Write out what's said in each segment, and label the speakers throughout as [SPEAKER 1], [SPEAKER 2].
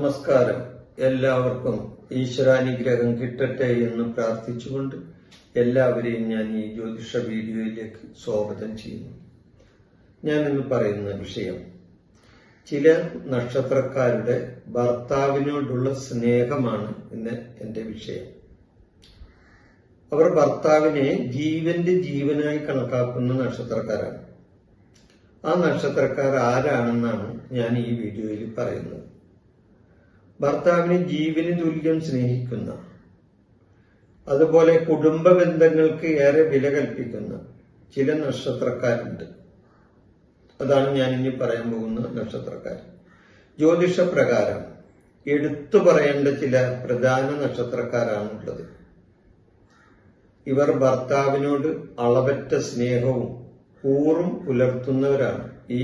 [SPEAKER 1] നമസ്കാരം. എല്ലാവർക്കും ഈശ്വരാനുഗ്രഹം കിട്ടട്ടെ എന്ന് പ്രാർത്ഥിച്ചുകൊണ്ട് എല്ലാവരെയും ഞാൻ ഈ ജ്യോതിഷ വീഡിയോയിലേക്ക് സ്വാഗതം ചെയ്യുന്നു. ഞാൻ ഇന്ന് പറയുന്ന വിഷയം ചില നക്ഷത്രക്കാരുടെ ഭർത്താവിനോടുള്ള സ്നേഹമാണ് ഇന്ന് എന്റെ വിഷയം. അവർ ഭർത്താവിനെ ജീവനായി കണക്കാക്കുന്ന നക്ഷത്രക്കാരാണ്. ആ നക്ഷത്രക്കാർ ആരാണെന്നാണ് ഞാൻ ഈ വീഡിയോയിൽ പറയുന്നത്. ഭർത്താവിനെ ജീവന് തുല്യം സ്നേഹിക്കുന്ന, അതുപോലെ കുടുംബ ബന്ധങ്ങൾക്ക് ഏറെ വില കൽപ്പിക്കുന്ന ചില നക്ഷത്രക്കാരുണ്ട്. അതാണ് ഞാൻ ഇനി പറയാൻ പോകുന്ന നക്ഷത്രക്കാർ. ജ്യോതിഷപ്രകാരം എടുത്തു പറയേണ്ട ചില പ്രധാന നക്ഷത്രക്കാരാണുള്ളത്. ഇവർ ഭർത്താവിനോട് അളവറ്റ സ്നേഹവും കൂറും പുലർത്തുന്നവരാണ് ഈ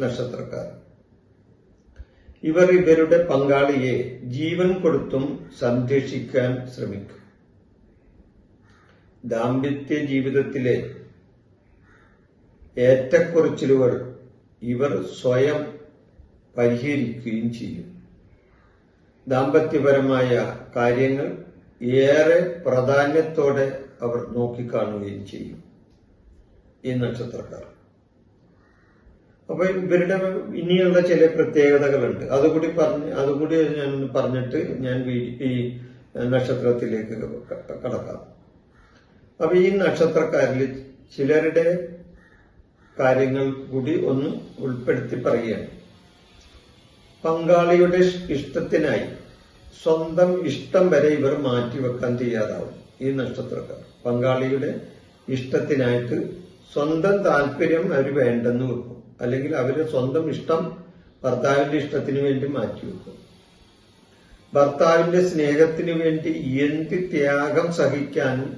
[SPEAKER 1] നക്ഷത്രക്കാർ. ഇവർ ഇവരുടെ പങ്കാളിയെ ജീവൻ കൊടുത്തും സംരക്ഷിക്കാൻ ശ്രമിക്കും. ദാമ്പത്യ ജീവിതത്തിലെ ഏറ്റക്കുറച്ചിലുകൾ ഇവർ സ്വയം പരിഹരിക്കുകയും ചെയ്യും. ദാമ്പത്യപരമായ കാര്യങ്ങൾ ഏറെ പ്രാധാന്യത്തോടെ അവർ നോക്കിക്കാണുകയും ചെയ്യും ഈ നക്ഷത്രക്കാർ. അപ്പൊ ഇവരുടെ ഇനിയുള്ള ചില പ്രത്യേകതകളുണ്ട്. അതുകൂടി ഞാൻ പറഞ്ഞിട്ട് ഞാൻ ഈ നക്ഷത്രത്തിലേക്ക് കടക്കാം. അപ്പൊ ഈ നക്ഷത്രക്കാരിൽ ചിലരുടെ കാര്യങ്ങൾ കൂടി ഒന്ന് ഉൾപ്പെടുത്തി പറയുകയാണ്. പങ്കാളിയുടെ ഇഷ്ടത്തിനായി സ്വന്തം ഇഷ്ടം വരെ ഇവർ മാറ്റിവെക്കാൻ തയ്യാറാവും ഈ നക്ഷത്രക്കാർ. പങ്കാളിയുടെ ഇഷ്ടത്തിനായിട്ട് സ്വന്തം താല്പര്യം അവർ വേണ്ടെന്ന് വെക്കും, അല്ലെങ്കിൽ അവരുടെ സ്വന്തം ഇഷ്ടം ഭർത്താവിന്റെ ഇഷ്ടത്തിന് വേണ്ടി മാറ്റിവെക്കും. ഭർത്താവിന്റെ സ്നേഹത്തിന് വേണ്ടി എന്ത് ത്യാഗം സഹിക്കാനും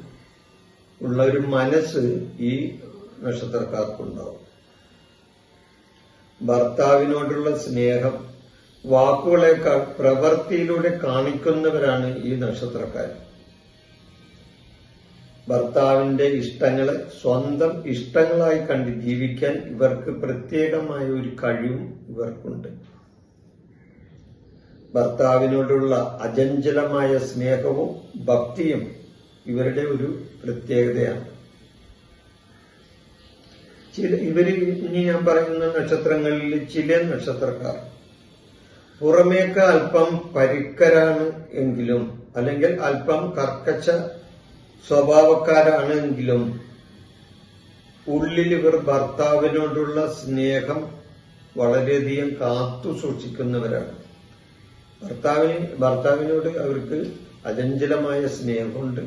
[SPEAKER 1] ഉള്ള ഒരു മനസ്സ് ഈ നക്ഷത്രക്കാർക്കുണ്ടാവും. ഭർത്താവിനോടുള്ള സ്നേഹം വാക്കുകളേക്കാൾ പ്രവൃത്തിയിലൂടെ കാണിക്കുന്നവരാണ് ഈ നക്ഷത്രക്കാർ. ഭർത്താവിന്റെ ഇഷ്ടങ്ങളെ സ്വന്തം ഇഷ്ടങ്ങളായി കണ്ട് ജീവിക്കാൻ ഇവർക്ക് പ്രത്യേകമായ ഒരു കഴിവും ഇവർക്കുണ്ട്. ഭർത്താവിനോടുള്ള അചഞ്ചലമായ സ്നേഹവും ഭക്തിയും ഇവരുടെ ഒരു പ്രത്യേകതയാണ്. ഇനി ഞാൻ പറയുന്ന നക്ഷത്രങ്ങളിൽ ചില നക്ഷത്രക്കാർ പുറമേക്ക് അല്പം പരിക്കരാണ് എങ്കിലും, അല്ലെങ്കിൽ അല്പം കർക്കശ സ്വഭാവക്കാരാണ് എങ്കിലും ഉള്ളിൽ ഇവർ ഭർത്താവിനോടുള്ള സ്നേഹം വളരെയധികം കാത്തു സൂക്ഷിക്കുന്നവരാണ്. ഭർത്താവിനോട് അവർക്ക് അചഞ്ചലമായ സ്നേഹമുണ്ട്.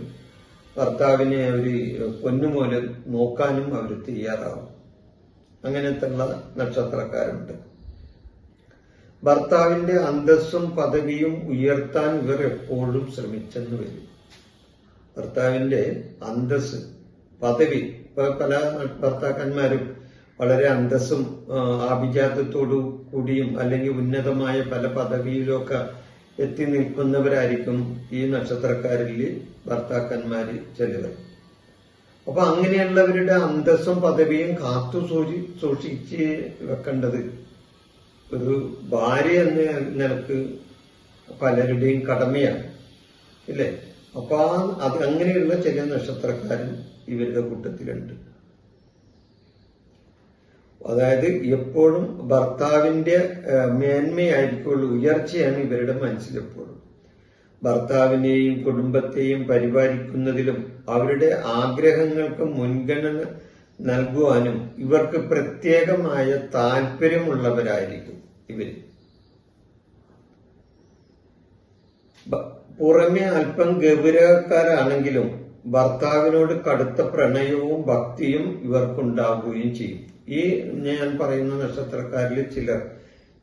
[SPEAKER 1] ഭർത്താവിനെ അവർ പൊന്നുപോലെ നോക്കാനും അവർ തയ്യാറാവും. അങ്ങനത്തെയുള്ള നക്ഷത്രക്കാരുണ്ട്. ഭർത്താവിന്റെ അന്തസ്സും പദവിയും ഉയർത്താൻ ഇവർ എപ്പോഴും ശ്രമിച്ചെന്ന് വരും. ഭർത്താവിന്റെ അന്തസ്, പദവി, ഇപ്പൊ പല ഭർത്താക്കന്മാരും വളരെ അന്തസ്സും ആഭിജാത്യത്തോടു കൂടിയും അല്ലെങ്കിൽ ഉന്നതമായ പല പദവിയിലൊക്കെ എത്തി നിൽക്കുന്നവരായിരിക്കും ഈ നക്ഷത്രക്കാരിൽ ഭർത്താക്കന്മാര് ചിലവർ. അപ്പൊ അങ്ങനെയുള്ളവരുടെ അന്തസ്സും പദവിയും കാത്തു സൂക്ഷിച്ച് വെക്കേണ്ടത് ഒരു ഭാര്യ എന്ന നിലക്ക് പലരുടെയും കടമയാണ്, ഇല്ലേ? അപ്പൊ അങ്ങനെയുള്ള ചില നക്ഷത്രക്കാരൻ ഇവരുടെ കൂട്ടത്തിലുണ്ട്. അതായത് എപ്പോഴും ഭർത്താവിന്റെ മേന്മയായിരിക്കുള്ളൂ, ഉയർച്ചയാണ് ഇവരുടെ മനസ്സിലെപ്പോഴും. ഭർത്താവിനെയും കുടുംബത്തെയും പരിപാലിക്കുന്നതിലും അവരുടെ ആഗ്രഹങ്ങൾക്ക് മുൻഗണന നൽകുവാനും ഇവർക്ക് പ്രത്യേകമായ താല്പര്യമുള്ളവരായിരിക്കും ഇവര്. പുറമെ അല്പം ഗൗരവക്കാരാണെങ്കിലും ഭർത്താവിനോട് കടുത്ത പ്രണയവും ഭക്തിയും ഇവർക്കുണ്ടാവുകയും ചെയ്യും. ഈ ഞാൻ പറയുന്ന നക്ഷത്രക്കാരിൽ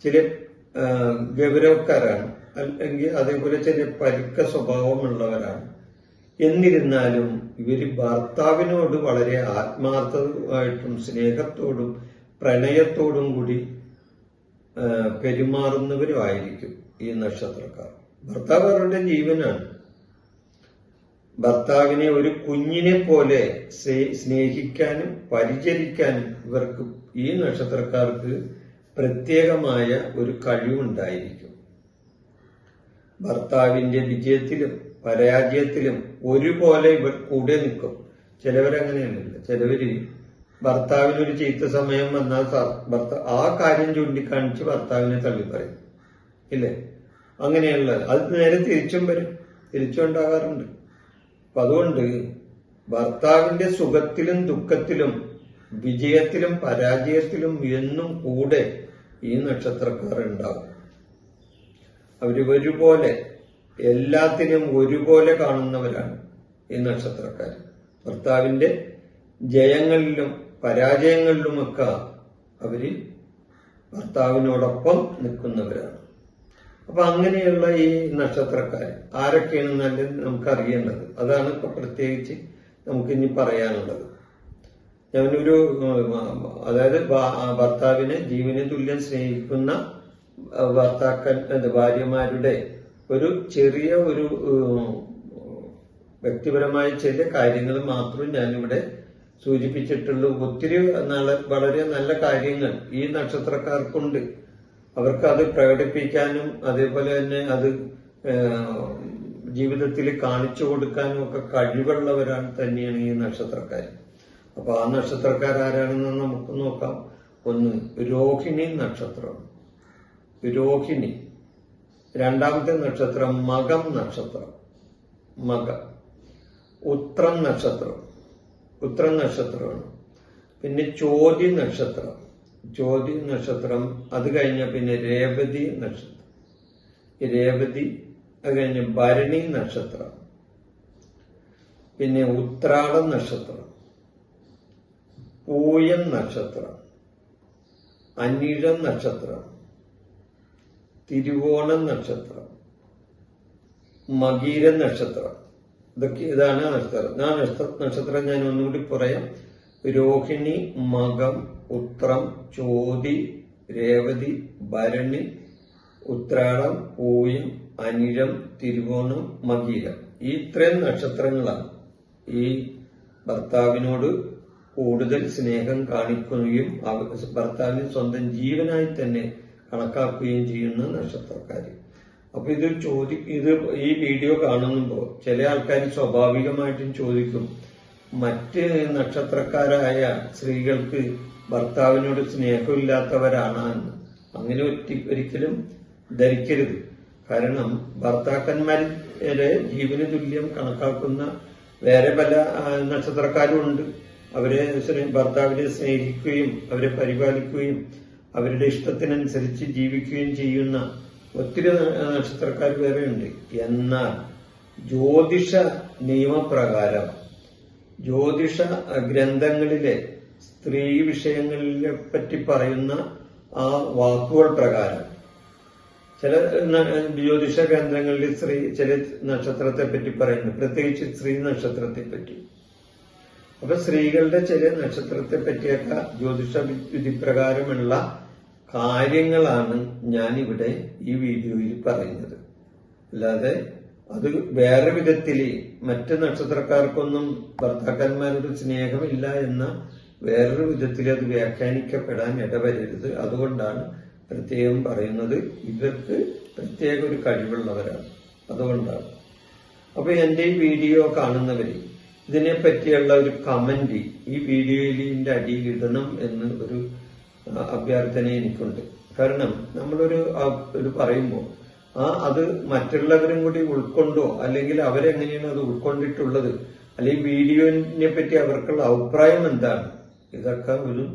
[SPEAKER 1] ചില ഗൗരവക്കാരാണ്, അല്ലെങ്കിൽ അതേപോലെ ചില പരിക്ക സ്വഭാവമുള്ളവരാണ്. എന്നിരുന്നാലും ഇവര് ഭർത്താവിനോട് വളരെ ആത്മാർത്ഥമായിട്ടും സ്നേഹത്തോടും പ്രണയത്തോടും കൂടി പെരുമാറുന്നവരുമായിരിക്കും ഈ നക്ഷത്രക്കാർ. ഭർത്താവ് അവരുടെ ജീവനാണ്. ഭർത്താവിനെ ഒരു കുഞ്ഞിനെ പോലെ സ്നേഹിക്കാനും പരിചരിക്കാനും ഇവർക്ക്, ഈ നക്ഷത്രക്കാർക്ക് പ്രത്യേകമായ ഒരു കഴിവുണ്ടായിരിക്കും. ഭർത്താവിന്റെ വിജയത്തിലും പരാജയത്തിലും ഒരുപോലെ ഇവർ കൂടെ നിൽക്കും. ചിലവരങ്ങനെയല്ല. ചിലവര് ഭർത്താവിനൊരു ചീത്ത സമയം വന്നാൽ ആ കാര്യം ചൂണ്ടിക്കാണിച്ച് ഭർത്താവിനെ തള്ളി പറയും, ഇല്ലേ? അങ്ങനെയുള്ള അത് നേരെ തിരിച്ചും വരും, തിരിച്ചുണ്ടാകാറുണ്ട്. അപ്പൊ അതുകൊണ്ട് ഭർത്താവിന്റെ സുഖത്തിലും ദുഃഖത്തിലും വിജയത്തിലും പരാജയത്തിലും എന്നും കൂടെ ഈ നക്ഷത്രക്കാർ ഉണ്ടാവും. അവര് ഒരുപോലെ എല്ലാത്തിനും ഒരുപോലെ കാണുന്നവരാണ് ഈ നക്ഷത്രക്കാർ. ഭർത്താവിന്റെ ജയങ്ങളിലും പരാജയങ്ങളിലുമൊക്കെ അവര് ഭർത്താവിനോടൊപ്പം നിൽക്കുന്നവരാണ്. അപ്പൊ അങ്ങനെയുള്ള ഈ നക്ഷത്രക്കാർ ആരൊക്കെയാണെന്നല്ല നമുക്കറിയേണ്ടത്. അതാണ് ഇപ്പൊ പ്രത്യേകിച്ച് നമുക്കിനി പറയാനുള്ളത്. ഞാനൊരു അതായത് ഭർത്താവിനെ ജീവന് തുല്യം സ്നേഹിക്കുന്ന ഭാര്യമാരുടെ ഒരു ചെറിയ ഒരു വ്യക്തിപരമായ ചില കാര്യങ്ങൾ മാത്രം ഞാനിവിടെ സൂചിപ്പിച്ചിട്ടുള്ളൂ. ഒത്തിരി വളരെ നല്ല കാര്യങ്ങൾ ഈ നക്ഷത്രക്കാർക്കുണ്ട്. അവർക്ക് അത് പ്രകടിപ്പിക്കാനും അതേപോലെ തന്നെ അത് ജീവിതത്തിൽ കാണിച്ചു കൊടുക്കാനും ഒക്കെ കഴിവുള്ളവരാണ് തന്നെയാണ് ഈ നക്ഷത്രക്കാർ. അപ്പൊ ആ നക്ഷത്രക്കാർ ആരാണെന്ന് നമുക്ക് നോക്കാം. ഒന്ന് രോഹിണി നക്ഷത്രം, രോഹിണി. രണ്ടാമത്തെ നക്ഷത്രം മകം നക്ഷത്രം, മകം. ഉത്രം നക്ഷത്രം, ഉത്രം നക്ഷത്രമാണ്. പിന്നെ ചോതി നക്ഷത്രം, ചോതി നക്ഷത്രം. അത് കഴിഞ്ഞ പിന്നെ രേവതി നക്ഷത്രം, രേവതി. അത് കഴിഞ്ഞ് ഭരണി നക്ഷത്രം, പിന്നെ ഉത്രാടം നക്ഷത്രം, പൂയം നക്ഷത്രം, അനിഴം നക്ഷത്രം, തിരുവോണം നക്ഷത്രം, മകീരം നക്ഷത്രം. ഇതാണ് നക്ഷത്രം. നക്ഷത്രം ഞാൻ ഒന്നുകൂടി പറയാം. രോഹിണി, മകം, ഉത്രം, ചോതി, രേവതി, ഭരണി, ഉത്രാടം, പൂയം, അനിഴം, തിരുവോണം, മകീരം. ഈ ഇത്രയും നക്ഷത്രങ്ങളാണ് ഈ ഭർത്താവിനോട് കൂടുതൽ സ്നേഹം കാണിക്കുകയും ഭർത്താവിന് സ്വന്തം ജീവനായി തന്നെ കണക്കാക്കുകയും ചെയ്യുന്ന നക്ഷത്രക്കാര്. അപ്പൊ ഇത് ഈ വീഡിയോ കാണുമ്പോൾ ചില ആൾക്കാർ സ്വാഭാവികമായിട്ടും ചോദിക്കും, മറ്റ് നക്ഷത്രക്കാരായ സ്ത്രീകൾക്ക് ഭർത്താവിനോട് സ്നേഹമില്ലാത്തവരാണ് എന്ന്. അങ്ങനെ ഒരിക്കലും ധരിക്കരുത്. കാരണം ഭർത്താക്കന്മാരെ ജീവന് തുല്യം കണക്കാക്കുന്ന വേറെ പല നക്ഷത്രക്കാരും ഉണ്ട്. അവരെ ഭർത്താവിനെ സ്നേഹിക്കുകയും അവരെ പരിപാലിക്കുകയും അവരുടെ ഇഷ്ടത്തിനനുസരിച്ച് ജീവിക്കുകയും ചെയ്യുന്ന ഒത്തിരി നക്ഷത്രക്കാർ വേറെ ഉണ്ട്. എന്നാൽ ജ്യോതിഷ നിയമപ്രകാരം, ജ്യോതിഷ ഗ്രന്ഥങ്ങളിലെ സ്ത്രീ വിഷയങ്ങളെ പറ്റി പറയുന്ന ആ വാക്കുകൾ പ്രകാരം ചില ജ്യോതിഷ ഗ്രന്ഥങ്ങളിൽ ചില നക്ഷത്രത്തെ പറ്റി പറയുന്നു, പ്രത്യേകിച്ച് സ്ത്രീ നക്ഷത്രത്തെ പറ്റി. അപ്പൊ സ്ത്രീകളുടെ ചില നക്ഷത്രത്തെ പറ്റിയൊക്കെ ജ്യോതിഷ വിധിപ്രകാരമുള്ള കാര്യങ്ങളാണ് ഞാനിവിടെ ഈ വീഡിയോയിൽ പറയുന്നത്. അല്ലാതെ അത് വേറെ വിധത്തിൽ മറ്റ് നക്ഷത്രക്കാർക്കൊന്നും ഭർത്താക്കന്മാരോട് സ്നേഹമില്ല എന്ന വേറൊരു വിധത്തിൽ അത് വ്യാഖ്യാനിക്കപ്പെടാൻ ഇടവരരുത്. അതുകൊണ്ടാണ് പ്രത്യേകം പറയുന്നത്. ഇവർക്ക് പ്രത്യേക ഒരു കഴിവുള്ളവരാണ്, അതുകൊണ്ടാണ്. അപ്പൊ എന്റെ ഈ വീഡിയോ കാണുന്നവര് ഇതിനെ പറ്റിയുള്ള ഒരു കമന്റ് ഈ വീഡിയോയിലിന്റെ അടിയിൽ ഇടണം എന്ന് ഒരു അഭ്യർത്ഥന എനിക്കുണ്ട്. കാരണം നമ്മളൊരു പറയുമ്പോൾ അത് മറ്റുള്ളവരും കൂടി ഉൾക്കൊണ്ടോ, അല്ലെങ്കിൽ അവരെങ്ങനെയാണ് അത് ഉൾക്കൊണ്ടിട്ടുള്ളത്, അല്ലെങ്കിൽ വീഡിയോനെ പറ്റി അവർക്കുള്ള അഭിപ്രായം എന്താണ്, ഇതൊക്കെ ഒരു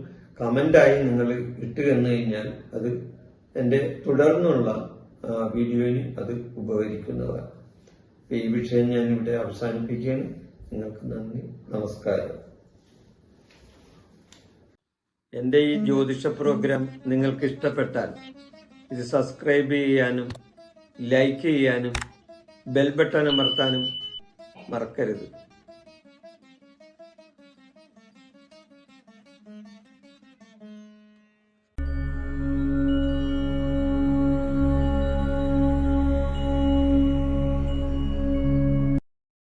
[SPEAKER 1] കമന്റായി നിങ്ങൾ ഇട്ട് തന്നു കഴിഞ്ഞാൽ അത് എന്റെ തുടർന്നുള്ള വീഡിയോയിൽ അത് ഉപകരിക്കുന്നതാണ്. ഈ വിഷയം ഞാൻ ഇവിടെ അവസാനിപ്പിക്കുകയാണ്. നിങ്ങൾക്ക് നന്ദി, നമസ്കാരം. എന്റെ ഈ ജ്യോതിഷ പ്രോഗ്രാം നിങ്ങൾക്ക് ഇഷ്ടപ്പെട്ടാൽ ഇത് സബ്സ്ക്രൈബ് ചെയ്യാനും ലൈക്ക് ചെയ്യാനും ബെൽ ബട്ടൺ അമർത്താനും മറക്കരുത്.